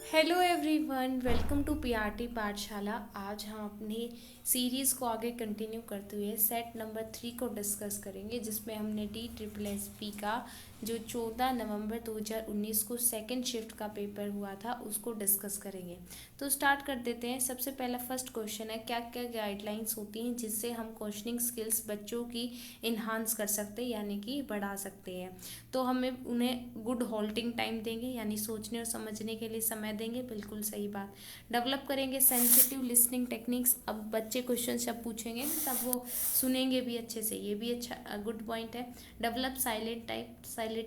Hello everyone, welcome to PRT Pathshala. आज हम अपनी सीरीज़ को आगे कंटिन्यू करते हुए सेट नंबर 3 को डिस्कस करेंगे, जिसमें हमने DSSS का जो 14 नवंबर 2019 को सेकंड शिफ्ट का पेपर हुआ था उसको डिस्कस करेंगे। तो स्टार्ट कर देते हैं। सबसे पहला फर्स्ट क्वेश्चन है, क्या क्या गाइडलाइंस होती हैं जिससे हम क्वेश्चनिंग स्किल्स बच्चों की इन्हांस कर सकते हैं, यानी कि बढ़ा सकते हैं। तो हमें उन्हें गुड होल्डिंग टाइम देंगे, यानी सोचने और समझने के लिए समय देंगे। बिल्कुल सही बात। डेवलप करेंगे सेंसिटिव लिसनिंग टेक्निक्स। अब बच्चे क्वेश्चन जब पूछेंगे तब वो सुनेंगे भी अच्छे से, ये भी अच्छा गुड पॉइंट है। डेवलप साइलेंट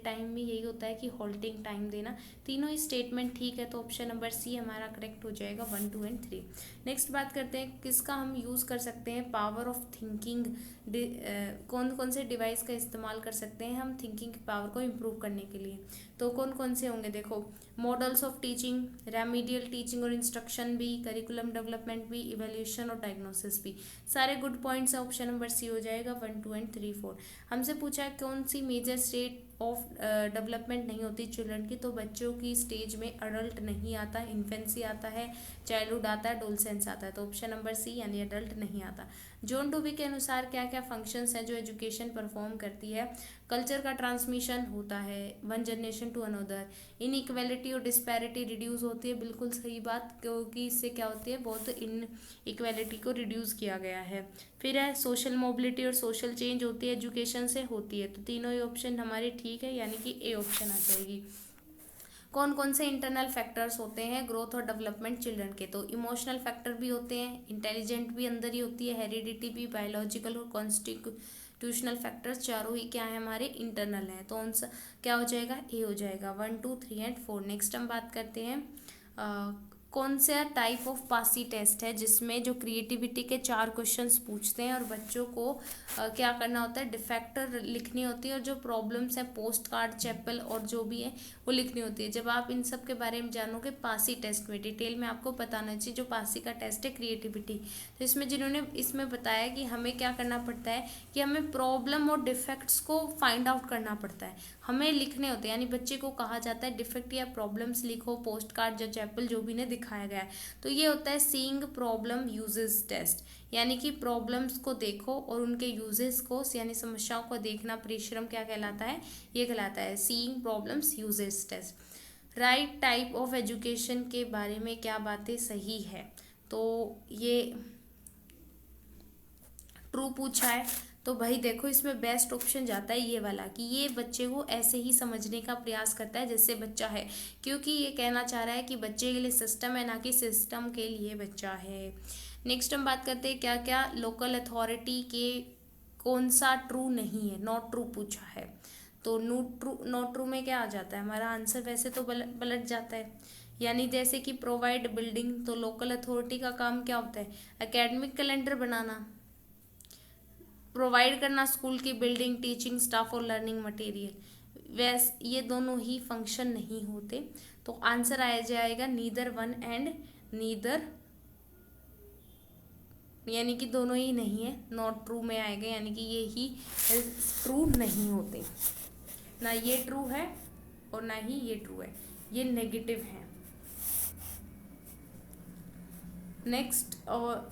टाइम में यही होता है कि होल्डिंग टाइम देना। तीनों ही स्टेटमेंट ठीक है, तो ऑप्शन नंबर सी हमारा करेक्ट हो जाएगा, 1, 2 एंड 3। नेक्स्ट बात करते हैं, किसका हम यूज़ कर सकते हैं पावर ऑफ थिंकिंग। कौन कौन से डिवाइस का इस्तेमाल कर सकते हैं हम थिंकिंग की पावर को इम्प्रूव करने के लिए। तो कौन कौन से होंगे, देखो, models of teaching, remedial teaching और इंस्ट्रक्शन भी, करिकुलम डेवलपमेंट भी, इवैल्यूएशन और डायग्नोसिस भी। सारे गुड पॉइंट्स है, ऑप्शन नंबर सी हो जाएगा, 1, 2 एंड 3, 4। हमसे पूछा है कौन सी मेजर स्टेट ऑफ डेवलपमेंट नहीं होती चिल्ड्रन की। तो बच्चों की स्टेज में अडल्ट नहीं आता, इन्फेंसी आता है, चाइल्डहुड आता है, डोलसेंस आता है। तो ऑप्शन नंबर सी यानी अडल्ट नहीं आता। जॉन डूवी के अनुसार क्या क्या फंक्शंस हैं जो एजुकेशन परफॉर्म करती है। कल्चर का ट्रांसमिशन होता है one generation to another. Inequality और डिस्पैरिटी रिड्यूस होती है, बिल्कुल सही बात, क्योंकि इससे क्या होती है, बहुत इन इक्वालिटी को रिड्यूस किया गया है। फिर है सोशल मोबिलिटी और सोशल चेंज होती है एजुकेशन से होती है। तो तीनों ही ऑप्शन हमारे ठीक है, यानी कि ए ऑप्शन आ जाएगी। कौन कौन से इंटरनल फैक्टर्स होते हैं ग्रोथ और डेवलपमेंट चिल्ड्रन के। तो इमोशनल फैक्टर भी होते हैं, इंटेलिजेंट भी अंदर ही होती है, हेरिडिटी भी, बायोलॉजिकल और कॉन्स्टिट्यूशनल फैक्टर्स चारों ही क्या है हमारे इंटरनल हैं। तो उन क्या हो जाएगा, ए हो जाएगा, 1, 2, 3 एंड 4। नेक्स्ट हम बात करते हैं कौन सा टाइप ऑफ पासी टेस्ट है जिसमें जो क्रिएटिविटी के 4 क्वेश्चंस पूछते हैं और बच्चों को क्या करना होता है, डिफेक्टर लिखनी होती है, और जो प्रॉब्लम्स हैं पोस्ट कार्ड, चैपल और जो भी है वो लिखनी होती है। जब आप इन सब के बारे में जानोगे पासी टेस्ट में, डिटेल में आपको बताना चाहिए जो पासी का टेस्ट है क्रिएटिविटी। तो इसमें जिन्होंने इसमें बताया कि हमें क्या करना पड़ता है कि हमें प्रॉब्लम और डिफेक्ट्स को फाइंड आउट करना पड़ता है, हमें लिखने होते हैं। यानी बच्चे को कहा जाता है डिफेक्ट या प्रॉब्लम्स लिखो, पोस्ट कार्ड या चैपल जो भी ने दिखाया गया है। तो ये होता है सीइंग प्रॉब्लम यूजेस टेस्ट, यानी कि प्रॉब्लम्स को देखो और उनके यूजेस को, यानी समस्याओं को देखना परिश्रम क्या कहलाता है, ये कहलाता है seeing problems uses test. Right type of education के बारे में क्या बातें सही है। तो ये ट्रू पूछा है, तो भाई देखो इसमें बेस्ट ऑप्शन जाता है ये वाला, कि ये बच्चे को ऐसे ही समझने का प्रयास करता है जैसे बच्चा है, क्योंकि ये कहना चाह रहा है कि बच्चे के लिए सिस्टम है, ना कि सिस्टम के लिए बच्चा है। नेक्स्ट हम बात करते हैं क्या क्या लोकल अथॉरिटी के कौन सा ट्रू नहीं है, नॉट ट्रू पूछा है। तो नॉट ट्रू में क्या आ जाता है हमारा आंसर, वैसे तो पलट जाता है, यानी जैसे कि प्रोवाइड बिल्डिंग। तो लोकल अथॉरिटी का काम क्या होता है, एकेडमिक कैलेंडर बनाना, प्रोवाइड करना स्कूल की बिल्डिंग, टीचिंग स्टाफ और लर्निंग मटेरियल। वैस ये दोनों ही फंक्शन नहीं होते, तो आंसर आया जाएगा नीदर वन एंड नीदर, यानी कि दोनों ही नहीं है, नॉट ट्रू में आएगा, यानी कि ये ही ट्रू नहीं होते, ना ये ट्रू है और ना ही ये ट्रू है, ये नेगेटिव है। नेक्स्ट और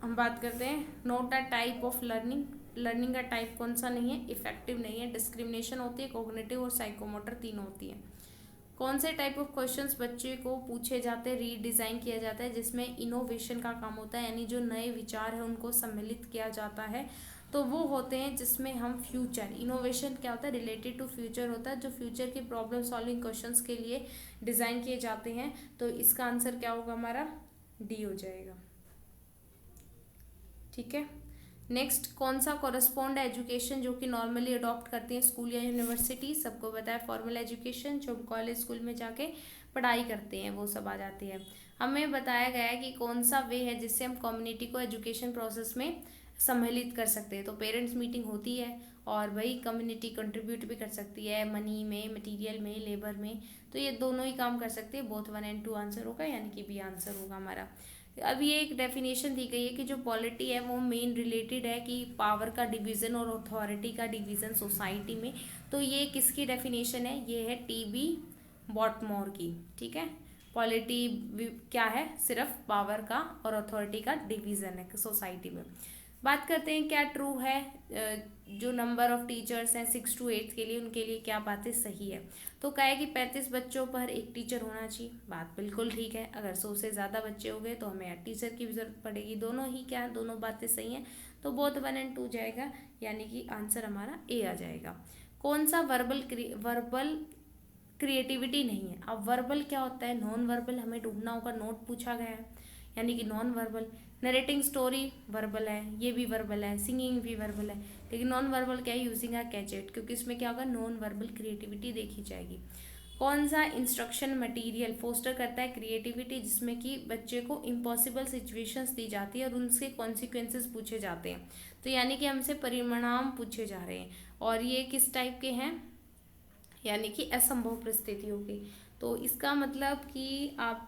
हम बात करते हैं note a type of learning. Learning का टाइप कौन सा नहीं है, इफेक्टिव नहीं है, डिस्क्रिमिनेशन होती है, कॉग्निटिव और साइकोमोटर तीनों होती है। कौन से टाइप ऑफ क्वेश्चंस बच्चे को पूछे जाते हैं, रीडिज़ाइन किया जाता है, जिसमें इनोवेशन का काम होता है, यानी जो नए विचार है उनको सम्मिलित किया जाता है। तो वो होते हैं जिसमें हम फ्यूचर, इनोवेशन क्या होता है, रिलेटेड टू फ्यूचर होता है, जो फ्यूचर के प्रॉब्लम सॉल्विंग क्वेश्चंस के लिए डिज़ाइन किए जाते हैं। तो इसका आंसर क्या होगा हमारा, डी हो जाएगा, ठीक है। नेक्स्ट कौन सा कॉरस्पॉन्ड एजुकेशन जो कि नॉर्मली अडॉप्ट करती हैं स्कूल या यूनिवर्सिटी, सबको पता है फॉर्मल एजुकेशन, जो कॉलेज स्कूल में जाके पढ़ाई करते हैं वो सब आ जाती है। हमें बताया गया है कि कौन सा वे है जिससे हम कम्युनिटी को एजुकेशन प्रोसेस में सम्मिलित कर सकते हैं। तो पेरेंट्स मीटिंग होती है, और वही कम्युनिटी कंट्रीब्यूट भी कर सकती है मनी में, मटेरियल में, लेबर में। तो ये दोनों ही काम कर सकते हैं, बोथ 1 एंड 2 आंसर होगा, यानी कि बी आंसर होगा हमारा। अब ये एक डेफिनेशन दी गई है कि जो पॉलिटी है वो मेन रिलेटेड है कि पावर का डिवीज़न और अथॉरिटी का डिवीज़न सोसाइटी में। तो ये किसकी डेफिनेशन है, ये है टी बी बॉटमोर की, ठीक है। पॉलिटी क्या है, सिर्फ पावर का और अथॉरिटी का डिवीजन है सोसाइटी में। बात करते हैं क्या ट्रू है, जो नंबर ऑफ टीचर्स हैं 6 to 8 के लिए, उनके लिए क्या बातें सही है। तो क्या है कि 35 बच्चों पर एक टीचर होना चाहिए, बात बिल्कुल ठीक है। अगर 100 से ज़्यादा बच्चे हो गए तो हमें 8 टीचर की भी जरूरत पड़ेगी। दोनों ही क्या है, दोनों बातें सही हैं, तो बोथ 1 and 2 जाएगा, यानी कि आंसर हमारा ए आ जाएगा। कौन सा वर्बल क्रिएटिविटी नहीं है। अब वर्बल क्या होता है, नॉन वर्बल हमें ढूंढना होगा, नोट पूछा गया है, यानी कि non verbal. Narrating story verbal है, ये भी वर्बल है, सिंगिंग भी वर्बल है, लेकिन नॉन वर्बल क्या है, यूजिंग अ गैजेट, क्योंकि इसमें क्या होगा, नॉन वर्बल क्रिएटिविटी देखी जाएगी। कौन सा इंस्ट्रक्शन मटेरियल फोस्टर करता है क्रिएटिविटी, जिसमें कि बच्चे को इम्पॉसिबल सिचुएशंस दी जाती है और उनसे कॉन्सिक्वेंसेस पूछे जाते हैं, तो यानी कि हमसे परिणाम पूछे जा रहे हैं, और ये किस टाइप के हैं, यानी कि असंभव परिस्थितियों की। तो इसका मतलब कि आप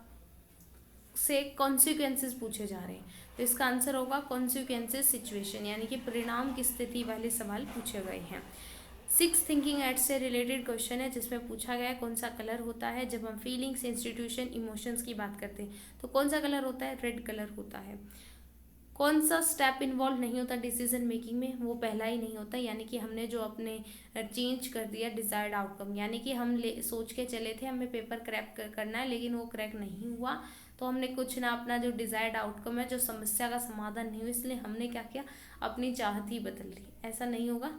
से कॉन्सिक्वेंसेस पूछे जा रहे हैं, तो इसका आंसर होगा कॉन्सिक्वेंसेस सिचुएशन, यानी कि परिणाम की स्थिति वाले सवाल पूछे गए हैं। 6 थिंकिंग एड्स से रिलेटेड क्वेश्चन है, जिसमें पूछा गया है कौन सा कलर होता है जब हम फीलिंग्स, इंस्टीट्यूशन, इमोशंस की बात करते हैं, तो कौन सा कलर होता है, रेड कलर होता है। कौन सा स्टेप इन्वॉल्व नहीं होता डिसीजन मेकिंग में, वो पहला ही नहीं होता, यानी कि हमने जो अपने चेंज कर दिया डिजायर्ड आउटकम, यानी कि हम सोच के चले थे हमें पेपर क्रैक करना है, लेकिन वो क्रैक नहीं हुआ, तो हमने कुछ ना अपना जो डिजायर्ड आउटकम है, जो समस्या का समाधान नहीं हुआ, इसलिए हमने क्या किया, अपनी चाहत ही बदल ली। ऐसा नहीं होगा,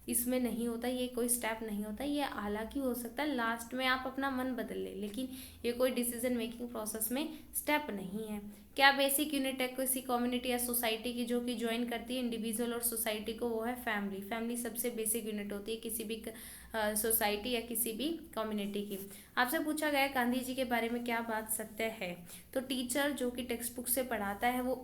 इसमें नहीं होता, ये कोई स्टेप नहीं होता। ये हालांकि हो सकता है लास्ट में आप अपना मन बदल ले, लेकिन ये कोई डिसीजन मेकिंग प्रोसेस में स्टेप नहीं है। क्या बेसिक यूनिट है किसी कम्युनिटी या सोसाइटी की, जो कि ज्वाइन करती है इंडिविजुअल और सोसाइटी को, वो है फैमिली। फैमिली सबसे बेसिक यूनिट होती है किसी भी सोसाइटी या किसी भी कम्युनिटी की। आपसे पूछा गया गांधी जी के बारे में क्या बात सत्य है, तो टीचर जो कि टेक्स्ट बुक से पढ़ाता है वो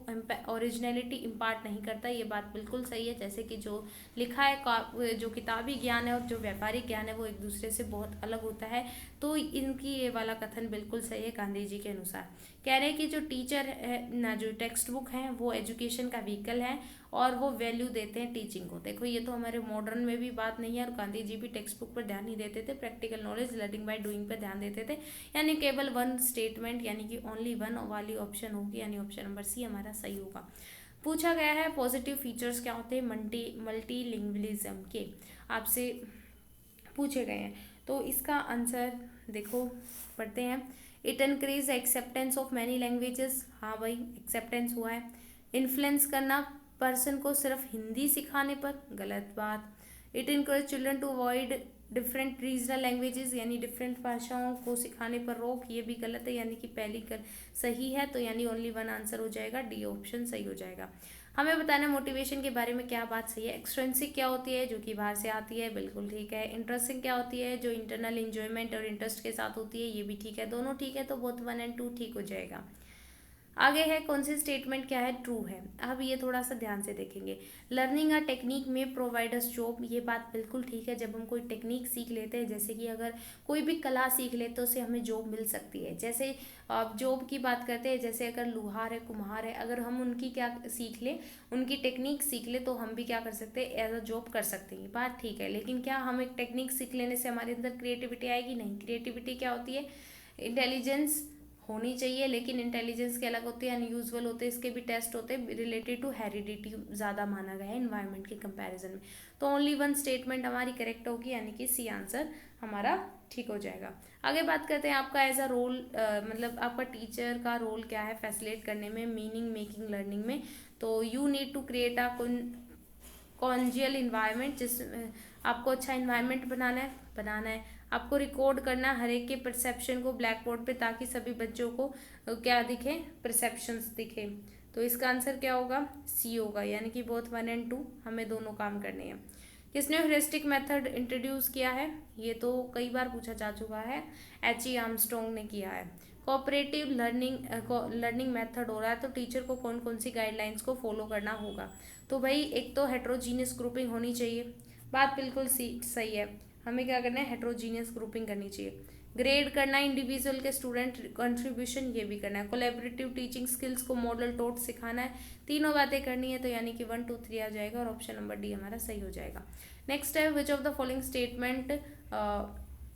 ओरिजिनलिटी इम्पार्ट नहीं करता, ये बात बिल्कुल सही है। जैसे कि जो लिखा है, जो किताबी ज्ञान है और जो व्यापारिक ज्ञान है वो एक दूसरे से बहुत अलग होता है, तो इनकी ये वाला कथन बिल्कुल सही है गांधी जी के अनुसार। कह रहे हैं कि जो टीचर है ना, जो टेक्स्ट बुक है वो एजुकेशन का व्हीकल है और वो वैल्यू देते हैं टीचिंग को। देखो ये तो हमारे मॉडर्न में भी बात नहीं है, और गांधी जी भी टेक्स्ट बुक पर ध्यान नहीं देते थे, practical knowledge learning by doing पर ध्यान देते थे, यानी केवल वन स्टेटमेंट, यानी कि ओनली वन वाली ऑप्शन होगी, यानी ऑप्शन नंबर सी हमारा सही होगा। पूछा गया है पॉजिटिव फीचर्स क्या होते हैं मल्टीलिंगुअलिज्म के, आपसे पूछे गए हैं, तो इसका आंसर देखो पढ़ते हैं। It encourage acceptance of many languages, हाँ भाई एक्सेप्टेंस हुआ है। इन्फ्लुएंस करना पर्सन को सिर्फ हिंदी सिखाने पर, गलत बात। It encourage children to avoid different regional languages, यानी डिफरेंट भाषाओं को सिखाने पर रोक, ये भी गलत है, यानी कि पहली सही है, तो यानी ओनली वन आंसर हो जाएगा, डी ऑप्शन सही हो जाएगा। हमें बताना मोटिवेशन के बारे में क्या बात सही है। एक्सट्रिंसिक क्या होती है, जो कि बाहर से आती है, बिल्कुल ठीक है। इंटरेस्टिंग क्या होती है, जो इंटरनल एंजॉयमेंट और इंटरेस्ट के साथ होती है, ये भी ठीक है, दोनों ठीक है, तो बोथ 1 and 2 ठीक हो जाएगा। आगे है कौन सी स्टेटमेंट क्या है, ट्रू है। अब ये थोड़ा सा ध्यान से देखेंगे। लर्निंग अ टेक्निक में प्रोवाइड अस जॉब, ये बात बिल्कुल ठीक है। जब हम कोई टेक्निक सीख लेते हैं, जैसे कि अगर कोई भी कला सीख ले तो उससे हमें जॉब मिल सकती है। जैसे जॉब की बात करते हैं, जैसे अगर लुहार है, कुम्हार है, अगर हम उनकी क्या सीख ले, उनकी टेक्निक सीख ले, तो हम भी क्या कर सकते हैं, एज अ जॉब कर सकते हैं, बात ठीक है। लेकिन क्या हम एक टेक्निक सीख लेने से हमारे अंदर क्रिएटिविटी आएगी, नहीं। क्रिएटिविटी क्या होती है, इंटेलिजेंस होनी चाहिए, लेकिन इंटेलिजेंस के अलग होते हैं, अनयूजुअल होते हैं, इसके भी टेस्ट होते हैं, रिलेटेड टू हेरिडिटी ज़्यादा माना गया है इन्वायरमेंट के कंपैरिजन में। तो ओनली वन स्टेटमेंट हमारी करेक्ट होगी, यानी कि सी आंसर हमारा ठीक हो जाएगा। आगे बात करते हैं आपका एज अ रोल, मतलब आपका टीचर का रोल क्या है फैसिलिटेट करने में, मीनिंग मेकिंग लर्निंग में। तो you need to create a congenial environment, जिसमें आपको अच्छा इन्वायरमेंट बनाना है। आपको रिकॉर्ड करना हर एक के परसेप्शन को ब्लैक बोर्ड पे, ताकि सभी बच्चों को क्या दिखे, परसेप्शंस दिखे। तो इसका आंसर क्या होगा, सी होगा, यानी कि बोथ 1 and 2 हमें दोनों काम करने हैं। किसने ह्यूरिस्टिक मेथड इंट्रोड्यूस किया है, ये तो कई बार पूछा जा चुका है, H.E. आर्मस्ट्रॉन्ग ने किया है। कोऑपरेटिव लर्निंग मेथड हो रहा है, तो टीचर को कौन कौन सी गाइडलाइंस को फॉलो करना होगा। तो भाई एक तो हेट्रोजीनियस ग्रुपिंग होनी चाहिए, बात बिल्कुल सही है, हमें क्या करना है, हेट्रोजीनियस ग्रुपिंग करनी चाहिए। ग्रेड करना है इंडिविजुअल के स्टूडेंट कंट्रीब्यूशन, ये भी करना है। कोलैबोरेटिव टीचिंग स्किल्स को मॉडल टोट सिखाना है, तीनों बातें करनी है, तो यानी कि 1 2 3 आ जाएगा, और ऑप्शन नंबर डी हमारा सही हो जाएगा। नेक्स्ट है, which of the following statement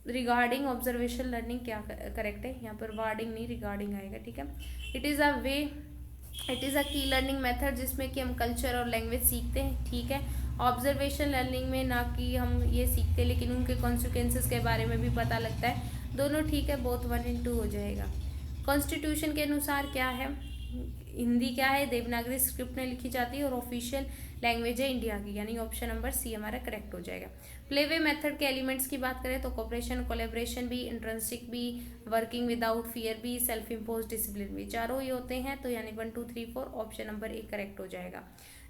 regarding observation learning क्या करेक्ट है, यहाँ पर वार्डिंग नहीं रिगार्डिंग आएगा, ठीक है। It is a way, it is a की लर्निंग मेथड जिसमें कि हम कल्चर और लैंग्वेज सीखते हैं, ठीक है। ऑब्जर्वेशन लर्निंग में ना कि हम ये सीखते लेकिन उनके कॉन्सिक्वेंसेस के बारे में भी पता लगता है, दोनों ठीक है, बोथ 1 and 2 हो जाएगा। कॉन्स्टिट्यूशन के अनुसार क्या है, हिंदी क्या है, देवनागरी स्क्रिप्ट में लिखी जाती है और ऑफिशियल लैंग्वेज है इंडिया की, यानी ऑप्शन नंबर सी हमारा करेक्ट हो जाएगा। प्लेवे मेथड के एलिमेंट्स की बात करें तो कोऑपरेशन, कोलैबोरेशन भी, इंट्रिंसिक भी, वर्किंग विदाउट फियर भी, सेल्फ इम्पोज डिसिप्लिन भी, चारों ही होते हैं, तो यानी 1 2 3 4 ऑप्शन नंबर ए करेक्ट हो जाएगा।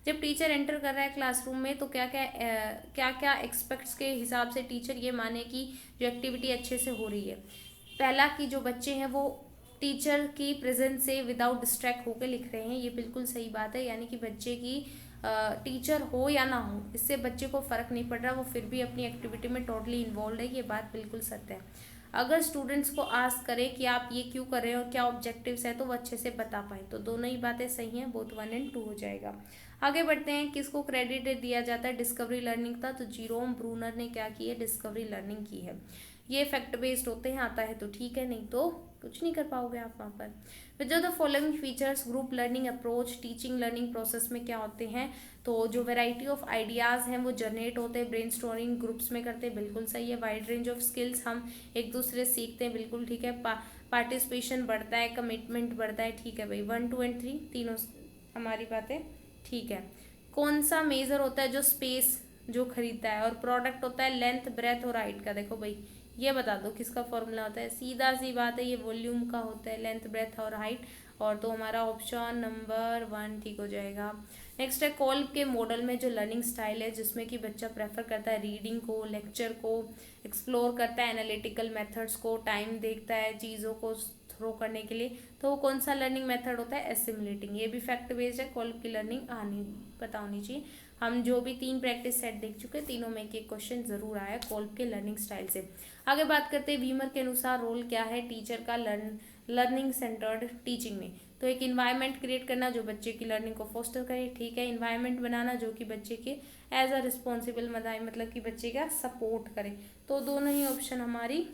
जब टीचर एंटर कर रहा है क्लासरूम में तो क्या क्या एक्सपेक्ट्स के हिसाब से टीचर ये माने कि जो एक्टिविटी अच्छे से हो रही है। पहला कि जो बच्चे हैं वो टीचर की प्रेजेंस से विदाउट डिस्ट्रैक्ट होकर लिख रहे हैं, ये बिल्कुल सही बात है, यानी कि बच्चे की टीचर हो या ना हो इससे बच्चे को फ़र्क नहीं पड़ रहा, वो फिर भी अपनी एक्टिविटी में टोटली इन्वॉल्व है, ये बात बिल्कुल सत्य है। अगर स्टूडेंट्स को आस्क करें कि आप ये क्यों कर रहे हो और क्या ऑब्जेक्टिव्स है तो वो अच्छे से बता पाए, तो दोनों ही बातें सही हैं, बोथ 1 and 2 हो जाएगा। आगे बढ़ते हैं, किसको क्रेडिट दिया जाता है डिस्कवरी लर्निंग का, तो जीरोम ब्रूनर ने क्या की है, डिस्कवरी लर्निंग की है। ये फैक्ट बेस्ड होते हैं, आता है तो ठीक है, नहीं तो कुछ नहीं कर पाओगे आप वहाँ पर। Which are the following features group learning approach teaching learning process में क्या होते हैं, तो जो वैरायटी ऑफ आइडियाज़ हैं वो जनरेट होते हैं, ब्रेन स्टोरिंग ग्रुप्स में करते हैं, बिल्कुल सही है। वाइड रेंज ऑफ स्किल्स हम एक दूसरे से सीखते हैं, बिल्कुल ठीक है। पार्टिसिपेशन बढ़ता है, कमिटमेंट बढ़ता है, ठीक है भाई। 1 2 and 3 तीनों हमारी बातें ठीक है। कौन सा मेजर होता है जो स्पेस जो खरीदता है, और प्रोडक्ट होता है लेंथ ब्रेथ और हाइट का, देखो भाई ये बता दो किसका फॉर्मूला होता है, सीधा सी बात है, ये वॉल्यूम का होता है, लेंथ ब्रेथ और हाइट, और तो हमारा ऑप्शन नंबर 1 ठीक हो जाएगा। नेक्स्ट है कोल्ब के मॉडल में जो लर्निंग स्टाइल है जिसमें कि बच्चा प्रेफर करता है रीडिंग को, लेक्चर को, एक्सप्लोर करता है एनालिटिकल मेथड्स को, टाइम देखता है चीज़ों को थ्रो करने के लिए, तो वो कौन सा लर्निंग मेथड होता है, एसिमुलेटिंग। ये भी फैक्ट बेस्ड है, कोल्ब की लर्निंग पता होनी चाहिए। हम जो भी 3 प्रैक्टिस सेट देख चुके हैं, तीनों में एक क्वेश्चन जरूर आया कोल्ब के लर्निंग स्टाइल से। आगे बात करते हैं वीमर के अनुसार रोल क्या है टीचर का लर्निंग सेंटर्ड टीचिंग में, तो एक इन्वायरमेंट क्रिएट करना जो बच्चे की लर्निंग को फोस्टर करे, ठीक है। इन्वायरमेंट बनाना जो कि बच्चे के एज अ रिस्पॉन्सिबल मतलब कि बच्चे का सपोर्ट करे, तो दोनों ही ऑप्शन हमारी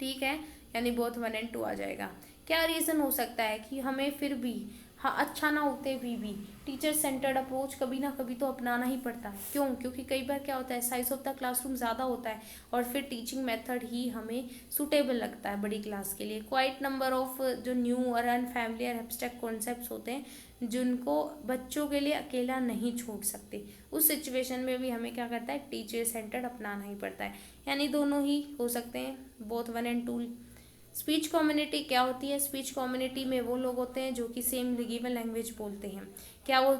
ठीक है, यानी बोथ 1 and 2 आ जाएगा। क्या रीज़न हो सकता है कि हमें फिर भी हाँ अच्छा ना होते हुए भी टीचर सेंटर्ड अप्रोच कभी ना कभी तो अपनाना ही पड़ता है, क्यों, क्योंकि कई बार क्या होता है साइज ऑफ द क्लासरूम ज़्यादा होता है और फिर टीचिंग मेथड ही हमें सूटेबल लगता है बड़ी क्लास के लिए। क्वाइट नंबर ऑफ जो न्यू और अनफैमिलियर एब्स्ट्रैक्ट कॉन्सेप्ट्स होते हैं जिनको बच्चों के लिए अकेला नहीं छोड़ सकते, उस सिचुएशन में भी हमें क्या करता है टीचर सेंटर्ड अपनाना ही पड़ता है, यानी दोनों ही हो सकते हैं, बोथ 1 and 2। स्पीच कम्युनिटी क्या होती है, स्पीच कम्युनिटी में वो लोग होते हैं जो कि सेम गिवन लैंग्वेज बोलते हैं, क्या वो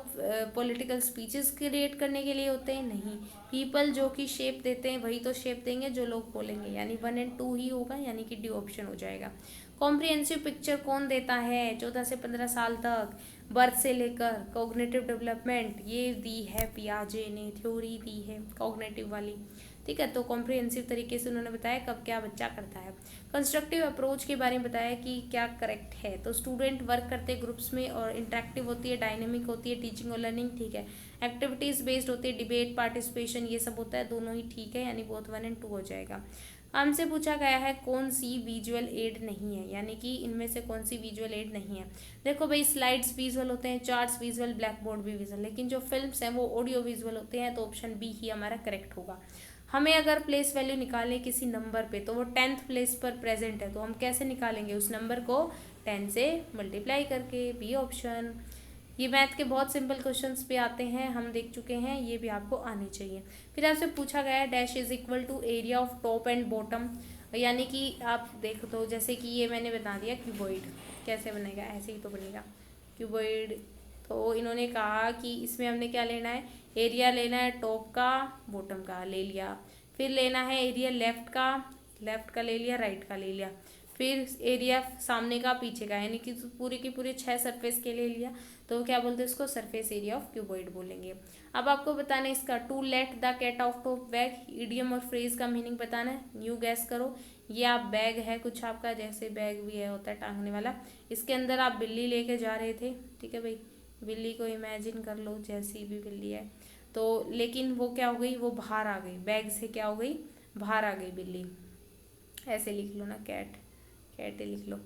पॉलिटिकल स्पीचेस क्रिएट करने के लिए होते हैं, नहीं। पीपल जो कि शेप देते हैं वही तो शेप देंगे जो लोग बोलेंगे, यानी 1 and 2 ही होगा, यानी कि डी ऑप्शन हो जाएगा। कॉम्प्रिहेंसिव पिक्चर कौन देता है 14 से 15 साल तक, बर्थ से लेकर कॉग्निटिव डेवलपमेंट, ये दी है पियाजे ने, थ्योरी दी है कॉग्निटिव वाली, ठीक है। तो कॉम्प्रिहेंसिव तरीके से उन्होंने बताया कब क्या बच्चा करता है। कंस्ट्रक्टिव अप्रोच के बारे में बताया कि क्या करेक्ट है, तो स्टूडेंट वर्क करते हैं ग्रुप्स में और इंटरेक्टिव होती है, डायनेमिक होती है टीचिंग और लर्निंग, ठीक है। एक्टिविटीज़ बेस्ड होती है, डिबेट पार्टिसिपेशन ये सब होता है, दोनों ही ठीक है, यानी बोथ 1 and 2 हो जाएगा। हमसे पूछा गया है कौन सी विजुअल एड नहीं है, यानी कि इनमें से कौन सी विजुअल एड नहीं है। देखो भाई स्लाइड्स विजुअल होते हैं, चार्ट्स विजुअल, ब्लैक बोर्ड भी विजुअल, लेकिन जो फिल्म्स हैं वो ऑडियो विजुअल होते हैं, तो ऑप्शन बी ही हमारा करेक्ट होगा। हमें अगर प्लेस वैल्यू निकालें किसी नंबर पे तो वो 10th प्लेस पर प्रेजेंट है, तो हम कैसे निकालेंगे उस नंबर को 10 से मल्टीप्लाई करके, बी ऑप्शन। ये मैथ के बहुत सिंपल क्वेश्चंस भी आते हैं, हम देख चुके हैं, ये भी आपको आने चाहिए। फिर आपसे पूछा गया है dash is equal to area of top and bottom, यानी कि आप देख दो जैसे कि ये मैंने बता दिया क्यूबॉइड कैसे बनेगा, ऐसे ही तो बनेगा क्यूबॉइड। तो इन्होंने कहा कि इसमें हमने क्या लेना है, एरिया लेना है टॉप का, बॉटम का ले लिया, फिर लेना है एरिया लेफ्ट का ले लिया, राइट का ले लिया, फिर एरिया सामने का पीछे का, यानी कि पूरे के पूरे 6 सरफेस के ले लिया, तो क्या बोलते हैं इसको सरफेस एरिया ऑफ क्यूबॉइड बोलेंगे। अब आपको बताना है इसका to let the cat out of bag, idiom और फ्रेज का मीनिंग बताना है, न्यू गैस करो। ये आप बैग है कुछ आपका, जैसे बैग भी है होता है टांगने वाला, इसके अंदर आप बिल्ली लेके जा रहे थे, ठीक है भाई, बिल्ली को इमेजिन कर लो जैसी भी बिल्ली है, तो लेकिन वो क्या हो गई, वो बाहर आ गई, बैग से क्या हो गई, बाहर आ गई बिल्ली, ऐसे लिख लो ना, कैट, कैट लिख लो।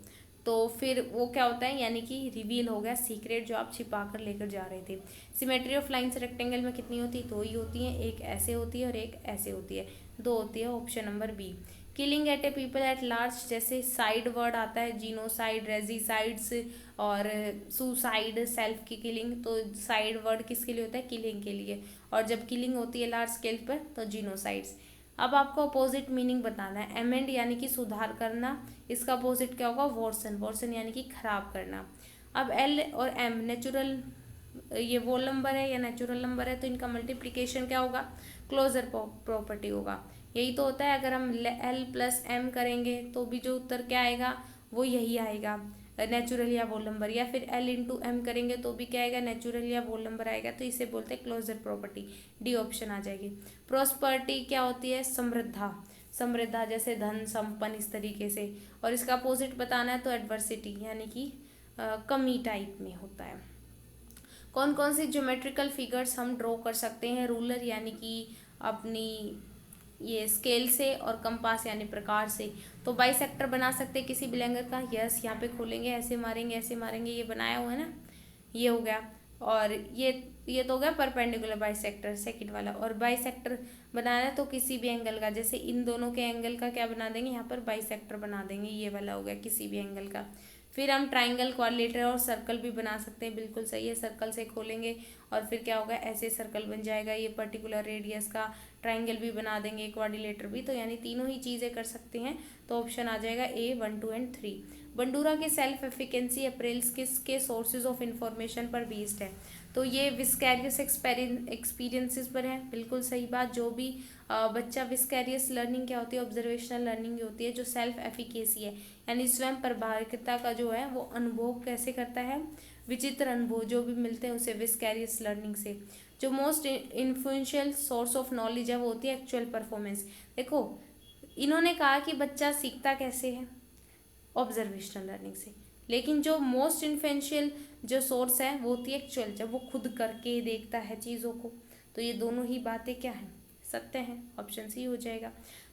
तो फिर वो क्या होता है, यानी कि रिवील हो गया सीक्रेट जो आप छिपा कर लेकर जा रहे थे। सिमेट्री ऑफ लाइन्स रेक्टेंगल में कितनी होती है, दो ही होती हैं, एक ऐसे होती है और एक ऐसे होती है, दो होती है, option number B. Killing at a people at large, जैसे साइड वर्ड आता है, जीनोसाइड, रेजिसाइड्स और सुसाइड, सेल्फ की किलिंग, तो साइड वर्ड किसके लिए होता है, किलिंग के लिए, और जब किलिंग होती है लार्ज स्केल पर तो जीनोसाइड्स। अब आपको अपोजिट मीनिंग बताना है। एमेंड यानी कि सुधार करना, इसका अपोजिट क्या होगा, वॉर्सन, वॉर्सन यानी कि खराब करना। अब एल और एम नेचुरल, ये वोल नंबर है या नेचुरल नंबर है, तो इनका मल्टीप्लिकेशन क्या होगा, क्लोजर प्रॉपर्टी होगा। यही तो होता है, अगर हम एल प्लस एम करेंगे तो भी जो उत्तर क्या आएगा वो यही आएगा, नेचुरल या वोल नंबर, या फिर एल इंटू एम करेंगे तो भी क्या आएगा, नेचुरल या वोल नंबर आएगा, तो इसे बोलते हैं क्लोजर प्रॉपर्टी, डी ऑप्शन आ जाएगी। प्रॉस्पर्टी क्या होती है, समृद्धा, समृद्धा जैसे धन संपन्न इस तरीके से, और इसका अपोजिट बताना है तो एडवर्सिटी यानी कि कमी टाइप में होता है। कौन कौन सी ज्योमेट्रिकल फिगर्स हम ड्रॉ कर सकते हैं, रूलर यानी कि अपनी ये स्केल से, और कंपास यानी प्रकार से। तो बाइसेक्टर बना सकते हैं किसी बिलेंगर का, यस, यहाँ पे खोलेंगे, ऐसे मारेंगे, ऐसे मारेंगे, ये बनाया हुआ है ना, ये हो गया। और ये तो हो गया परपेंडिकुलर बाइसेक्टर सेकंड वाला। और बाइसेक्टर बनाना है तो किसी भी एंगल का, जैसे इन दोनों के एंगल का क्या बना देंगे, यहाँ पर बाइसेक्टर बना देंगे, ये वाला हो गया किसी भी एंगल का। फिर हम ट्राइंगल, क्वाड्रिलेटरल और सर्कल भी बना सकते हैं, बिल्कुल सही है, सर्कल से खोलेंगे और फिर क्या होगा, ऐसे सर्कल बन जाएगा, ये पर्टिकुलर रेडियस का, ट्राइंगल भी बना देंगे, क्वाड्रिलेटर भी, तो यानी तीनों ही चीज़ें कर सकते हैं। तो ऑप्शन आ जाएगा ए 1, 2 एंड 3। बंडूरा के सेल्फ एफिकेंसी अप्रेल्स किसके सोर्सेज ऑफ इंफॉर्मेशन पर बेस्ड है, तो ये विस्कैरियस एक्सपीरियंसेस पर है, बिल्कुल सही बात। जो भी बच्चा विस्कैरियस लर्निंग क्या होती है, ऑब्जर्वेशनल लर्निंग होती है। जो सेल्फ एफिकेसी है यानी स्वयं प्रभाविकता का जो है वो अनुभव कैसे करता है, विचित्र अनुभव जो भी मिलते हैं उसे विस्कैरियस लर्निंग से। जो most influential source of knowledge है वो होती है एक्चुअल परफॉर्मेंस। देखो इन्होंने कहा कि बच्चा सीखता कैसे है, ऑब्जर्वेशनल लर्निंग से, लेकिन जो मोस्ट इन्फ्लुएंशियल जो सोर्स है वो होती है एक्चुअल, जब वो खुद करके देखता है चीज़ों को। तो ये दोनों ही बातें क्या हैं, सत्य हैं, ऑप्शन सी हो जाएगा।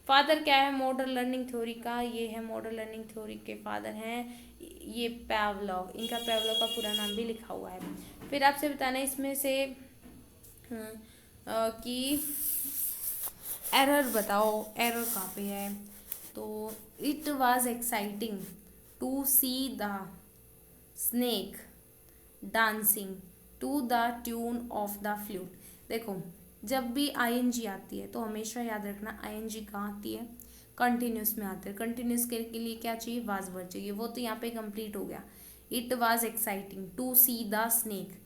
फादर क्या है मॉडर्न लर्निंग थ्योरी का, ये है मॉडर्न लर्निंग थ्योरी के फादर हैं ये पैवलॉव, इनका पैवलॉव का पूरा नाम भी लिखा हुआ है। फिर आपसे बताना है इसमें से कि एरर बताओ, एरर कहाँ पे है। तो it was exciting to see the snake dancing to the tune of the flute. देखो जब भी आईएनजी आती है तो हमेशा याद रखना आईएनजी कहाँ आती है, कंटिन्यूस में आती है। कंटिन्यूस के लिए क्या चाहिए, वाज वर्ड चाहिए, वो तो यहाँ पे कंप्लीट हो गया। It was exciting to see the snake,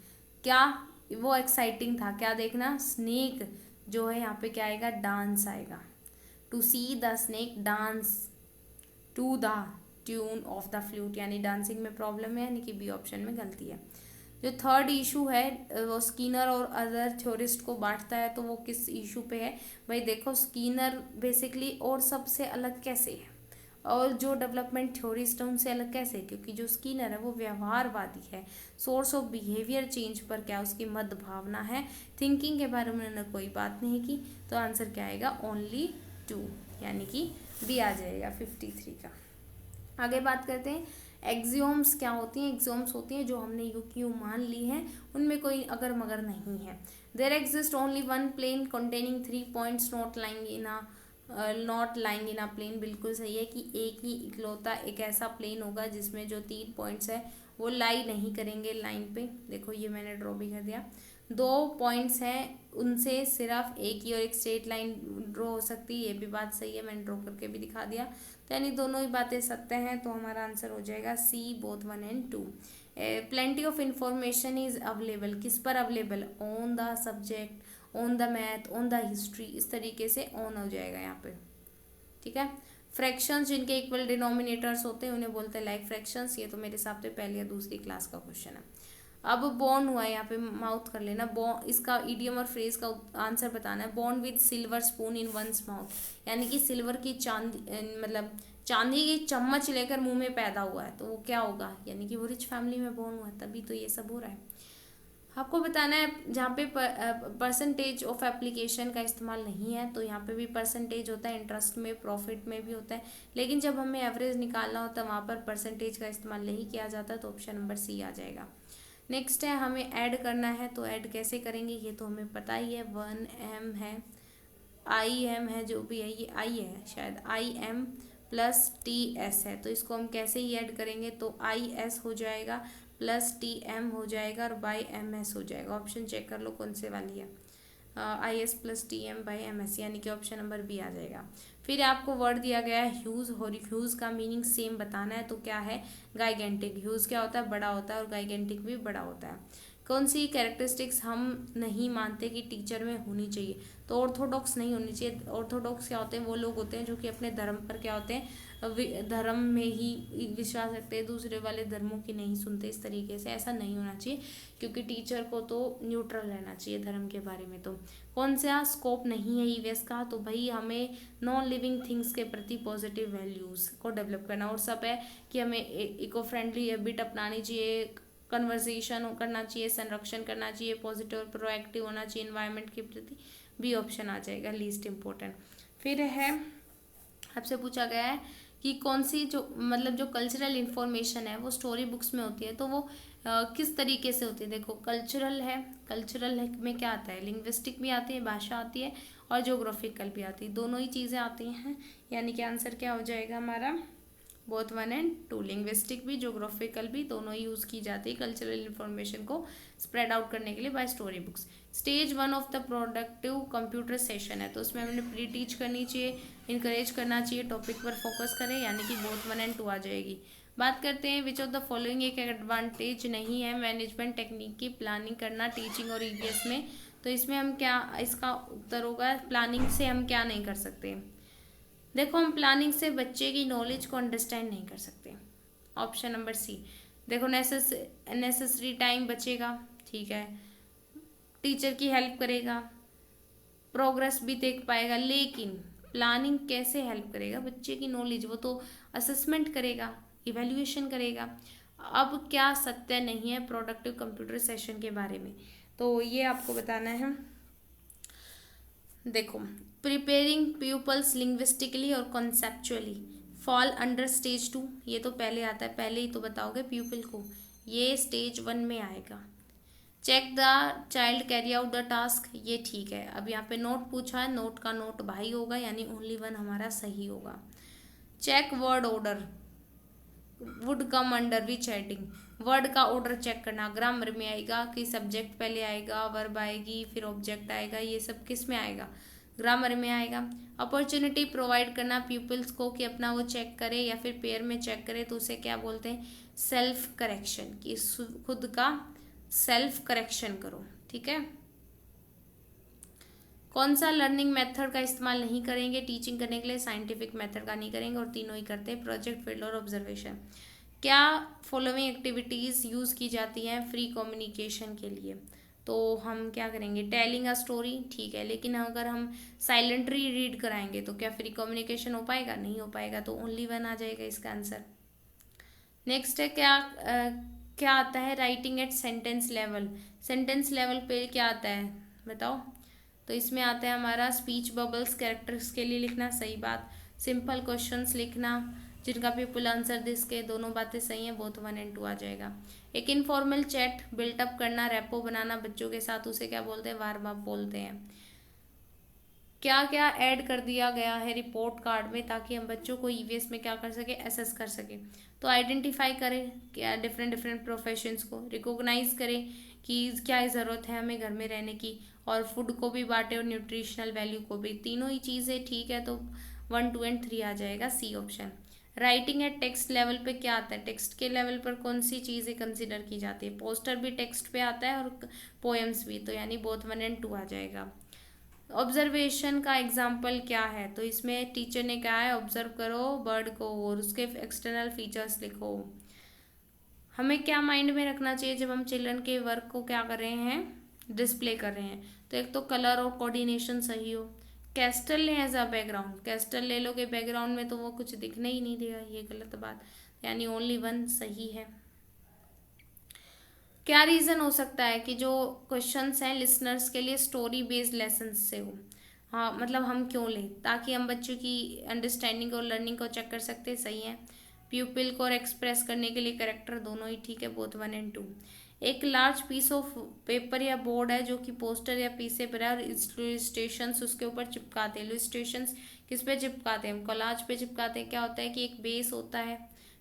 क्या वो एक्साइटिंग था, क्या देखना, स्नेक जो है यहाँ पे क्या आएगा, डांस आएगा। To see the snake dance to the tune of the flute, यानी डांसिंग में प्रॉब्लम है, यानी कि बी ऑप्शन में गलती है। जो थर्ड इशू है वो स्कीनर और अदर थ्योरिस्ट को बांटता है, तो वो किस इशू पे है भाई। देखो स्कीनर बेसिकली और सबसे अलग कैसे है, और जो डेवलपमेंट थ्योरिस्ट है उनसे अलग कैसे, क्योंकि जो स्कीनर है वो व्यवहारवादी है। सोर्स ऑफ बिहेवियर चेंज पर क्या उसकी मद भावना है, थिंकिंग के बारे में उन्होंने कोई बात नहीं की। तो आंसर क्या आएगा, ओनली 2, यानी कि बी आ जाएगा 53 का। आगे बात करते हैं एक्सियोम्स क्या होती हैं। एक्सियोम्स होती हैं जो हमने यू की यू मान ली हैं, उनमें कोई अगर मगर नहीं है। There exist only one plane containing 3 points not lying in a plane, बिल्कुल सही है कि एक ही इकलौता एक ऐसा प्लेन होगा जिसमें जो 3 पॉइंट्स है वो लाई नहीं करेंगे लाइन पे। देखो ये मैंने ड्रॉ भी कर दिया, 2 पॉइंट्स हैं उनसे सिर्फ एक ही और एक स्ट्रेट लाइन ड्रॉ हो सकती है, ये भी बात सही है, मैंने ड्रॉ करके भी दिखा दिया। तो यानी दोनों ही बातें सत्य हैं, तो हमारा आंसर हो जाएगा C both 1 and 2। Plenty of information is available, किस पर available, on the subject, on the math, on the history, इस तरीके से ऑन हो जाएगा यहाँ पे, ठीक है। फ्रैक्शंस जिनके इक्वल डिनोमिनेटर्स होते हैं उन्हें बोलते हैं लाइक फ्रैक्शंस, ये तो मेरे हिसाब से पहली या दूसरी क्लास का क्वेश्चन है। अब बॉर्न हुआ है, यहाँ पे माउथ कर लेना, बॉर्न इसका इडियम और फ्रेज का आंसर बताना है। Born with silver spoon in one's mouth, यानी कि सिल्वर की मतलब चांदी की चम्मच लेकर मुंह में पैदा हुआ है, तो वो क्या होगा, यानी कि वो रिच फैमिली में बॉर्न हुआ है, तभी तो ये सब हो रहा है। आपको बताना है जहाँ पे परसेंटेज ऑफ एप्लीकेशन का इस्तेमाल नहीं है, तो यहाँ पे भी परसेंटेज होता है, इंटरेस्ट में, प्रॉफिट में भी होता है, लेकिन जब हमें एवरेज निकालना होता है वहाँ पर परसेंटेज का इस्तेमाल नहीं किया जाता, तो ऑप्शन नंबर सी आ जाएगा। नेक्स्ट है हमें ऐड करना है, तो ऐड कैसे करेंगे ये तो हमें पता ही है, 1m है, IM है, जो भी है ये आई है शायद, IM प्लस TS है, तो इसको हम कैसे ही ऐड करेंगे, तो IS हो जाएगा प्लस TM हो जाएगा और बाई MS हो जाएगा। ऑप्शन चेक कर लो कौन से वाली है, IS plus TM by MS, यानी कि ऑप्शन नंबर बी आ जाएगा। फिर आपको वर्ड दिया गया है ह्यूज, और ह्यूज का मीनिंग सेम बताना है, तो क्या है, गाइगेंटिक। ह्यूज क्या होता है, बड़ा होता है, और गाइगेंटिक भी बड़ा होता है। कौन सी कैरेक्टरिस्टिक्स हम नहीं मानते कि टीचर में होनी चाहिए, तो ऑर्थोडॉक्स नहीं होनी चाहिए। ऑर्थोडॉक्स क्या होते हैं, वो लोग होते हैं जो कि अपने धर्म पर क्या होते हैं, धर्म में ही विश्वास रखते हैं, दूसरे वाले धर्मों की नहीं सुनते, इस तरीके से ऐसा नहीं होना चाहिए, क्योंकि टीचर को तो न्यूट्रल रहना चाहिए धर्म के बारे में। तो कौन सा स्कोप नहीं है ईवीएस का, तो भाई हमें नॉन लिविंग थिंग्स के प्रति पॉजिटिव वैल्यूज़ को डेवलप करना, और सब है कि हमें इको फ्रेंडली हैबिट अपनानी चाहिए, कन्वर्सेशन करना चाहिए, संरक्षण करना चाहिए, पॉजिटिव और प्रोएक्टिव होना चाहिए इन्वायरमेंट के प्रति, भी ऑप्शन आ जाएगा लीस्ट इम्पोर्टेंट। फिर है आपसे पूछा गया है कि कौन सी जो मतलब जो कल्चरल इन्फॉर्मेशन है वो स्टोरी बुक्स में होती है, तो वो किस तरीके से होती है। देखो कल्चरल है, कल्चरल में क्या आता है, लिंग्विस्टिक भी आती है, भाषा आती है, और जोग्राफिकल भी आती है, दोनों ही चीज़ें आती हैं, यानी कि आंसर क्या हो जाएगा हमारा, बोथ 1 एंड 2। लिंग्विस्टिक भी जोग्राफिकल भी दोनों ही यूज़ की जाती है कल्चरल इन्फॉर्मेशन को स्प्रेड आउट करने के लिए bye story books. Stage 1 of the productive computer session है, तो उसमें हमने प्री टीच करनी चाहिए, इनकरेज करना चाहिए, टॉपिक पर फोकस करें, यानी कि बोथ 1 एंड 2 आ जाएगी। बात करते हैं विच ऑफ द फॉलोइंग एक एडवांटेज नहीं है मैनेजमेंट टेक्निक की प्लानिंग करना टीचिंग और ईवीएस में, तो इसमें हम क्या, इसका उत्तर होगा प्लानिंग से हम क्या नहीं कर सकते। देखो हम प्लानिंग से बच्चे की नॉलेज को अंडरस्टैंड नहीं कर सकते, ऑप्शन नंबर सी। देखो नेसेसरी टाइम बचेगा, ठीक है, टीचर की हेल्प करेगा, प्रोग्रेस भी देख पाएगा, लेकिन प्लानिंग कैसे हेल्प करेगा बच्चे की नॉलेज, वो तो असेसमेंट करेगा, इवेल्युएशन करेगा। अब क्या सत्य नहीं है प्रोडक्टिव कंप्यूटर सेशन के बारे में, तो ये आपको बताना है। देखो प्रिपेयरिंग पीपल्स लिंग्विस्टिकली और कॉन्सेप्चुअली फॉल अंडर स्टेज 2, ये तो पहले आता है, पहले ही तो बताओगे पीपल को, ये स्टेज 1 में आएगा। Check the child carry out the task, ये ठीक है। अब यहाँ पे नोट पूछा है, नोट का नोट भाई होगा, यानी ओनली 1 हमारा सही होगा। Check word order would come under which heading, word का ऑर्डर चेक करना, ग्रामर में आएगा कि सब्जेक्ट पहले आएगा, वर्ब आएगी, फिर ऑब्जेक्ट आएगा, ये सब किस में आएगा, ग्रामर में आएगा। अपॉर्चुनिटी प्रोवाइड करना पीपल्स को कि अपना वो चेक करे या फिर पेयर में चेक करे, तो उसे क्या बोलते हैं, सेल्फ करेक्शन, कि खुद का सेल्फ करेक्शन करो, ठीक है। कौन सा लर्निंग मेथड का इस्तेमाल नहीं करेंगे टीचिंग करने के लिए, साइंटिफिक मेथड का नहीं करेंगे, और तीनों ही करते हैं, प्रोजेक्ट, फील्ड और ऑब्जर्वेशन। क्या फॉलोइंग एक्टिविटीज़ यूज़ की जाती हैं फ्री कम्युनिकेशन के लिए, तो हम क्या करेंगे, टेलिंग अ स्टोरी, ठीक है, लेकिन अगर हम साइलेंटली रीड कराएंगे तो क्या फ्री कम्युनिकेशन हो पाएगा, नहीं हो पाएगा, तो ओनली 1 आ जाएगा इसका आंसर। नेक्स्ट है क्या आता है writing at sentence level, sentence level पे क्या आता है बताओ, तो इसमें आता है हमारा स्पीच बबल्स कैरेक्टर्स के लिए लिखना, सही बात, सिंपल क्वेश्चंस लिखना जिनका पीपल आंसर दिस के, दोनों बातें सही हैं, बोथ 1 एंड 2 आ जाएगा। एक इनफॉर्मल चैट बिल्टअप करना, रेपो बनाना बच्चों के साथ, उसे क्या बोलते हैं, वार्म अप बोलते हैं। क्या क्या ऐड कर दिया गया है रिपोर्ट कार्ड में ताकि हम बच्चों को ईवीएस में क्या कर सके, एसेस कर सके, तो आइडेंटिफाई करें क्या डिफरेंट डिफरेंट प्रोफेशंस को, रिकॉग्नाइज करें कि क्या ज़रूरत है हमें घर में रहने की, और फूड को भी बांटे और न्यूट्रिशनल वैल्यू को भी, तीनों ही चीज़ें ठीक है, तो 1, 2 एंड 3 आ जाएगा C option. Writing at text level पे क्या आता है, टेक्स्ट के लेवल पर कौन सी चीज़ें कंसिडर की जाती है, पोस्टर भी टेक्स्ट पे आता है और पोएम्स भी, तो यानी बोथ 1 एंड 2 आ जाएगा। ऑब्जर्वेशन का एग्जाम्पल क्या है, तो इसमें टीचर ने कहा है ऑब्जर्व करो बर्ड को और उसके एक्सटर्नल फीचर्स लिखो। हमें क्या माइंड में रखना चाहिए जब हम चिल्ड्रन के वर्क को क्या कर रहे हैं, डिस्प्ले कर रहे हैं, तो एक तो कलर और कोऑर्डिनेशन सही हो, कैस्टल ले एज अ बैकग्राउंड, कैस्टल ले लोगे बैकग्राउंड में तो वो कुछ दिखने ही नहीं देगा, ये गलत बात, यानी ओनली 1 सही है। क्या रीज़न हो सकता है कि जो क्वेश्चंस हैं लिसनर्स के लिए स्टोरी बेस्ड लेसन से हो। हाँ, मतलब हम क्यों लें, ताकि हम बच्चों की अंडरस्टैंडिंग और लर्निंग को चेक कर सकते हैं। सही है। प्यूपिल को एक्सप्रेस करने के लिए करेक्टर दोनों ही ठीक है, बोथ 1 और 2। एक लार्ज पीस ऑफ पेपर या बोर्ड है जो कि पोस्टर या पीस पर है, और इलस्ट्रेशंस उसके ऊपर चिपकाते हैं। इलस्ट्रेशंस किस पे चिपकाते हैं हम, कोलाज पे चिपकाते हैं। क्या होता है कि एक बेस होता है,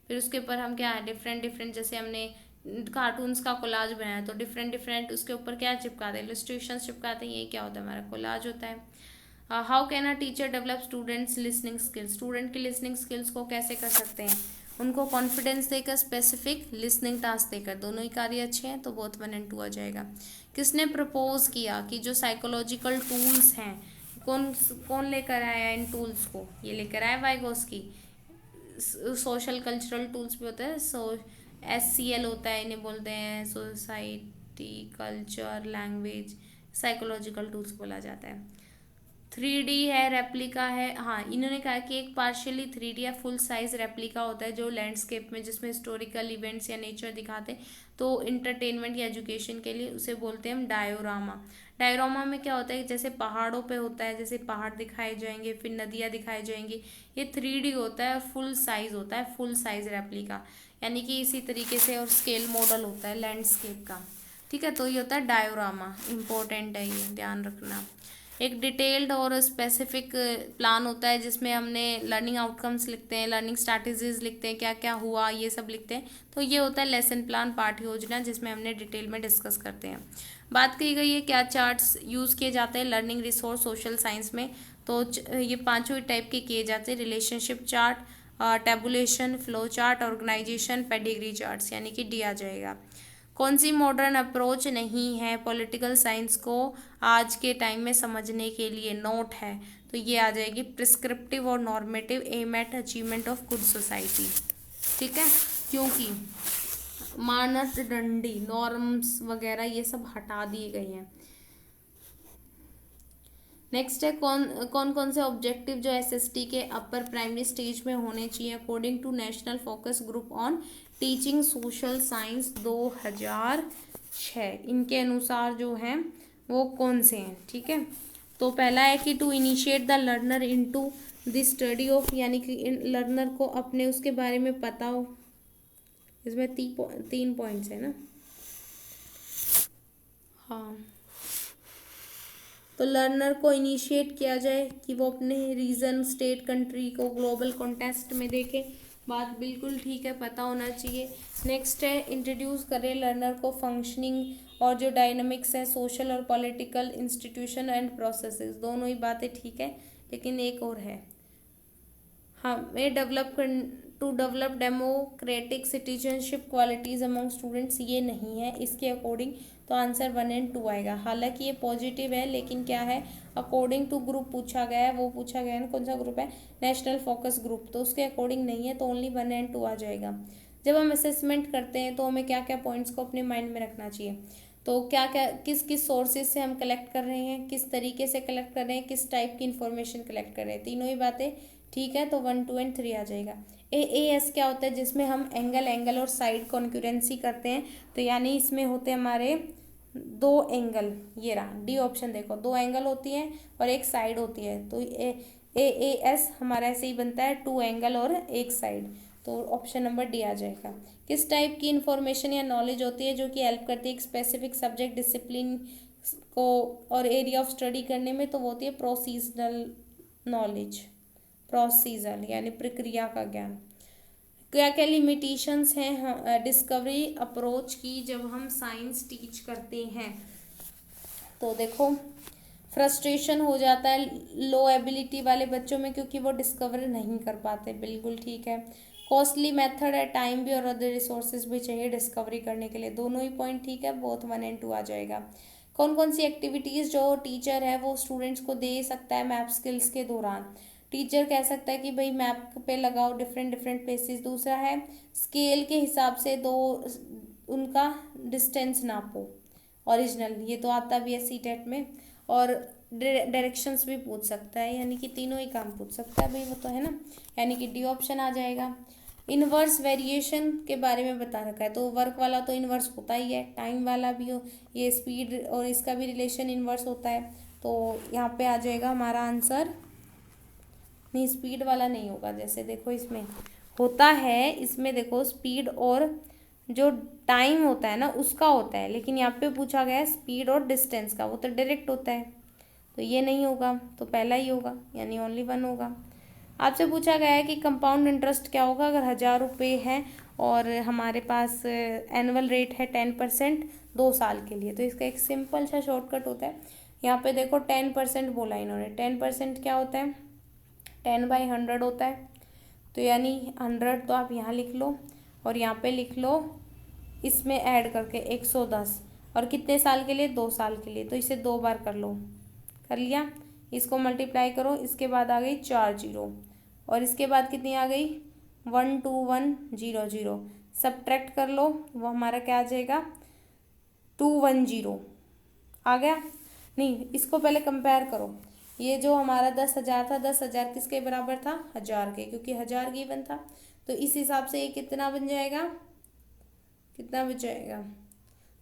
फिर उसके ऊपर हम क्या है डिफरेंट डिफरेंट, जैसे हमने कार्टून्स का कोलाज बनाया तो डिफरेंट डिफरेंट उसके ऊपर क्या चिपकाते हैं, इलस्ट्रेशंस चिपकाते हैं। ये क्या होता है, हमारा कोलाज होता है। How can a teacher develop students listening skills, student की लिसनिंग स्किल्स को कैसे कर सकते हैं, उनको कॉन्फिडेंस देकर, स्पेसिफिक लिसनिंग टास्क देकर। दोनों ही कार्य अच्छे हैं, तो बोथ 1 और 2 आ जाएगा। किसने प्रपोज किया कि जो साइकोलॉजिकल टूल्स हैं, कौन कौन लेकर आया इन टूल्स को, ये लेकर आया वाइगोस्की। सोशल कल्चरल टूल्स भी होते हैं, SCL होता है, इन्हें बोलते हैं society, culture, language, psychological tools बोला जाता है। 3D है, रेप्लिका है। हाँ, इन्होंने कहा कि एक पार्शियली 3D या फुल साइज रेप्लिका होता है जो लैंडस्केप में, जिसमें हिस्टोरिकल इवेंट्स या नेचर दिखाते हैं, तो इंटरटेनमेंट या एजुकेशन के लिए उसे बोलते हैं हम डायोरामा। डायोरामा में क्या होता है, जैसे पहाड़ों पे होता है, जैसे पहाड़ दिखाए जाएंगे, फिर नदियाँ दिखाई जाएंगी। ये 3D होता है, फुल साइज होता है, फुल साइज रेप्लिका, यानी कि इसी तरीके से, और स्केल मॉडल होता है लैंडस्केप का। ठीक है, तो ये होता है डायोरामा, इम्पोर्टेंट है, ये ध्यान रखना। एक डिटेल्ड और स्पेसिफिक प्लान होता है जिसमें हमने लर्निंग आउटकम्स लिखते हैं, लर्निंग स्ट्रैटेजीज लिखते हैं, क्या क्या हुआ ये सब लिखते हैं। तो ये होता है लेसन प्लान, पाठ योजना, जिसमें हमने डिटेल में डिस्कस करते हैं। बात की गई है क्या चार्ट्स यूज़ किए जाते हैं लर्निंग रिसोर्स सोशल साइंस में, तो ये पांचों टाइप के किए जाते हैं। Relationship chart, tabulation, flow chart, organisation, pedigree charts, यानी कि डी आ जाएगा। कौन सी मॉडर्न अप्रोच नहीं है पॉलिटिकल साइंस को आज के टाइम में समझने के लिए, नोट है, तो ये आ जाएगी प्रिस्क्रिप्टिव और normative aim at achievement of good society. ठीक है, क्योंकि मानदंडी नॉर्म्स वगैरह ये सब हटा दिए गए हैं। नेक्स्ट है कौन कौन कौन से ऑब्जेक्टिव जो SST के अपर प्राइमरी स्टेज में होने चाहिए according to National Focus Group on teaching social science 2006, इनके अनुसार जो हैं वो कौन से हैं। ठीक है, तो पहला है कि to initiate the learner into the study of, यानी कि लर्नर को अपने उसके बारे में पता हो। इसमें 3 पॉइंट्स है ना। हाँ, तो लर्नर को इनिशिएट किया जाए कि वो अपने रीजन, स्टेट, कंट्री को ग्लोबल कॉन्टेक्स्ट में देखे। बात बिल्कुल ठीक है, पता होना चाहिए। नेक्स्ट है इंट्रोड्यूस करें लर्नर को फंक्शनिंग और जो डायनामिक्स है सोशल और पॉलिटिकल इंस्टीट्यूशन एंड प्रोसेसेस, दोनों ही बातें ठीक है, लेकिन एक और है, हमें to develop democratic citizenship qualities among students, ये नहीं है इसके अकॉर्डिंग, तो आंसर 1 और 2 आएगा। हालांकि ये पॉजिटिव है, लेकिन क्या है, अकॉर्डिंग टू ग्रुप पूछा गया है, वो पूछा गया है ना, कौन सा ग्रुप है, नेशनल फोकस ग्रुप, तो उसके अकॉर्डिंग नहीं है, तो ओनली 1 और 2 आ जाएगा। जब हम असेसमेंट करते हैं तो हमें क्या क्या पॉइंट्स को अपने माइंड में रखना चाहिए, तो क्या क्या किस किस सोर्सेज से हम कलेक्ट कर रहे हैं, किस तरीके से कलेक्ट कर रहे हैं, किस टाइप की इन्फॉर्मेशन कलेक्ट कर रहे हैं, तीनों ही बातें ठीक है, तो 1, 2 और 3 आ जाएगा। AAS क्या होता है, जिसमें हम एंगल और साइड कॉन्क्यूरेंसी करते हैं, तो यानी इसमें होते हैं हमारे 2 एंगल, ये रहा डी ऑप्शन, देखो 2 एंगल होती है और एक साइड होती है, तो AAS हमारा ऐसे ही बनता है, 2 एंगल और एक साइड, तो ऑप्शन नंबर डी आ जाएगा। किस टाइप की इंफॉर्मेशन या नॉलेज होती है जो कि हेल्प करती है एक स्पेसिफिक सब्जेक्ट डिसिप्लिन को और एरिया ऑफ स्टडी करने में, तो वो होती है प्रोसीजरल नॉलेज, प्रोसीजर यानी प्रक्रिया का ज्ञान। क्या क्या लिमिटेशंस हैं डिस्कवरी अप्रोच की जब हम साइंस टीच करते हैं, तो देखो फ्रस्ट्रेशन हो जाता है लो एबिलिटी वाले बच्चों में, क्योंकि वो डिस्कवर नहीं कर पाते, बिल्कुल ठीक है। कॉस्टली मेथड है, टाइम भी और अदर रिसोर्सेज भी चाहिए डिस्कवरी करने के लिए, दोनों ही पॉइंट ठीक है, बोथ 1 और 2 आ जाएगा। कौन कौन सी एक्टिविटीज़ जो टीचर है वो स्टूडेंट्स को दे सकता है मैप स्किल्स के दौरान, टीचर कह सकता है कि भाई मैप पे लगाओ डिफरेंट डिफरेंट प्लेसेस। दूसरा है स्केल के हिसाब से दो उनका डिस्टेंस नापो, ओरिजिनल, ये तो आता भी है CTET में, और डायरेक्शंस भी पूछ सकता है, यानी कि तीनों ही काम पूछ सकता है भाई, वो तो है ना, यानी कि डी ऑप्शन आ जाएगा। इन्वर्स वेरिएशन के बारे में बता रखा है, तो वर्क वाला तो इन्वर्स होता ही है, टाइम वाला भी हो, ये स्पीड और इसका भी रिलेशन इन्वर्स होता है। तो यहाँ पे आ जाएगा हमारा आंसर, नहीं स्पीड वाला नहीं होगा, जैसे देखो इसमें होता है, इसमें देखो स्पीड और जो टाइम होता है ना उसका होता है, लेकिन यहाँ पे पूछा गया है स्पीड और डिस्टेंस का, वो तो डायरेक्ट होता है, तो ये नहीं होगा, तो पहला ही होगा, यानी ओनली वन होगा। आपसे पूछा गया है कि कंपाउंड इंटरेस्ट क्या होगा अगर 1,000 रुपये है और हमारे पास एनुअल रेट है 10% 2 साल के लिए, तो इसका एक सिंपल सा शॉर्टकट होता है। यहाँ पे देखो 10% बोला इन्होंने, 10% क्या होता है, 10/100 होता है, तो यानी 100 तो आप यहाँ लिख लो और यहाँ पे लिख लो इसमें ऐड करके 110, और कितने साल के लिए, 2 साल के लिए, तो इसे 2 बार कर लो, कर लिया, इसको मल्टीप्लाई करो, इसके बाद आ गई 4 जीरो, और इसके बाद कितनी आ गई 12100, सब्ट्रैक्ट कर लो, वो हमारा क्या आ जाएगा 210 आ गया। नहीं, इसको पहले कंपेयर करो, ये जो हमारा 10,000 था, 10,000 किसके बराबर था, 1,000 के, क्योंकि 1,000 गिवन था, तो इस हिसाब से ये कितना बन जाएगा, कितना बच जाएगा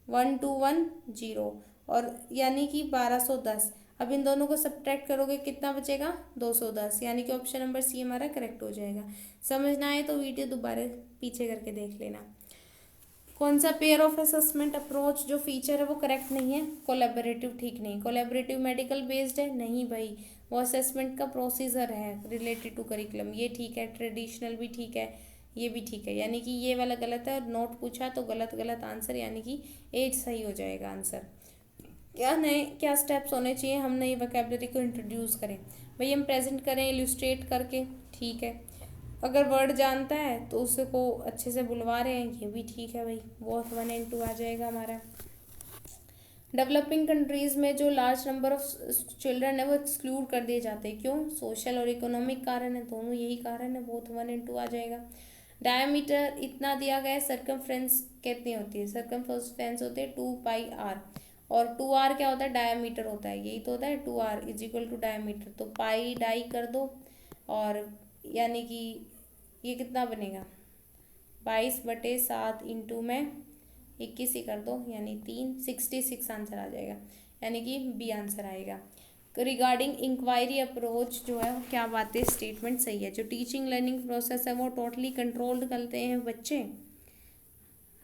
1210, और यानी कि 1210। अब इन दोनों को सब्ट्रैक्ट करोगे कितना बचेगा 210, यानी कि ऑप्शन नंबर सी हमारा करेक्ट हो जाएगा। समझ ना आए तो वीडियो दोबारा पीछे करके देख लेना। कौन सा पेयर ऑफ असेसमेंट अप्रोच जो फीचर है वो करेक्ट नहीं है, कोलैबोरेटिव ठीक नहीं, कोलैबोरेटिव मेडिकल बेस्ड है नहीं भाई, वो असेसमेंट का प्रोसीजर है रिलेटेड टू करिकुलम, ये ठीक है, ट्रेडिशनल भी ठीक है, ये भी ठीक है, यानी कि ये वाला गलत है, और नोट पूछा तो गलत गलत आंसर, यानी कि एज सही हो जाएगा आंसर। क्या नए क्या स्टेप्स होने चाहिए, हम नई वोकैबुलरी को इंट्रोड्यूस करें, भाई हम प्रेजेंट करें इलस्ट्रेट करके, ठीक है, अगर वर्ड जानता है तो उसको अच्छे से बुलवा रहे हैं, ये भी ठीक है भाई, बोथ 1 and 2 आ जाएगा हमारा। डेवलपिंग कंट्रीज़ में जो लार्ज नंबर ऑफ चिल्ड्रन है वो एक्सक्लूड कर दिए जाते हैं, क्यों, सोशल और इकोनॉमिक कारण है, दोनों यही कारण है, बोथ 1 and 2 आ जाएगा। डायमीटर इतना दिया गया है, सर्कमफ्रेंस कितनी होती है, सर्कमफ्रेंस होती है 2πr, और 2r क्या होता है, डायमीटर होता है, यही तो होता है 2r is equal to diameter, तो पाई डाई कर दो, और यानी कि ये कितना बनेगा 22/7 इंटू में 21 ही कर दो, यानी 3 66 आंसर आ जाएगा, यानी कि बी आंसर आएगा। रिगार्डिंग इंक्वायरी अप्रोच जो है क्या बात है, स्टेटमेंट सही है, जो टीचिंग लर्निंग प्रोसेस है वो टोटली कंट्रोल्ड करते हैं बच्चे,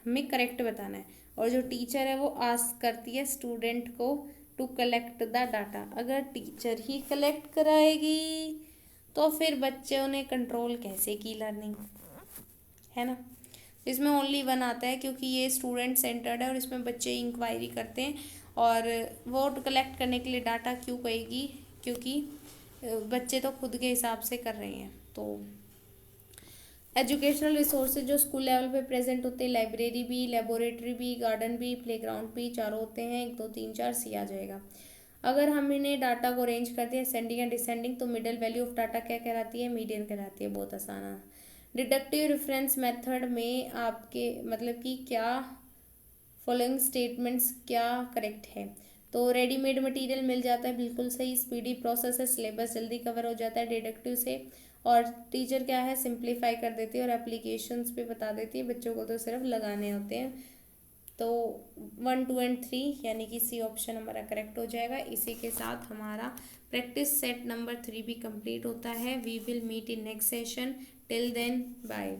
हमें करेक्ट बताना है, और जो टीचर है वो आस्क करती है स्टूडेंट को टू कलेक्ट द डाटा, अगर टीचर ही कलेक्ट कराएगी तो फिर बच्चों ने कंट्रोल कैसे की लर्निंग, है ना। इसमें ओनली 1 आता है क्योंकि ये स्टूडेंट सेंटर्ड है और इसमें बच्चे इंक्वायरी करते हैं, और वोट कलेक्ट करने के लिए डाटा क्यों कहेगी, क्योंकि बच्चे तो खुद के हिसाब से कर रहे हैं। तो एजुकेशनल रिसोर्सेज जो स्कूल लेवल पे प्रेजेंट होते हैं, लाइब्रेरी भी, लेबोरेटरी भी, गार्डन भी, प्लेग्राउंड भी, चारों होते हैं, 1 2 3 4 सी आ जाएगा। अगर हम इन्हें डाटा को अरेंज कर दिया असेंडिंग एंड डिसेंडिंग, तो मिडिल वैल्यू ऑफ डाटा क्या कहलाती है, मीडियन कहलाती है, बहुत आसान है। डिडक्टिव रेफरेंस मेथड में आपके मतलब कि क्या फॉलोइंग स्टेटमेंट्स क्या करेक्ट है, तो रेडीमेड मटेरियल मिल जाता है, बिल्कुल सही, स्पीडी प्रोसेस है, सिलेबस जल्दी कवर हो जाता है डिडक्टिव से, और टीचर क्या है सिंप्लीफाई कर देती है और एप्लीकेशंस पे बता देती है, बच्चों को तो सिर्फ लगाने होते हैं। तो 1 2 and 3 यानी कि सी ऑप्शन हमारा करेक्ट हो जाएगा। इसी के साथ हमारा प्रैक्टिस सेट नंबर 3 भी कंप्लीट होता है। We will meet in next session, till then bye.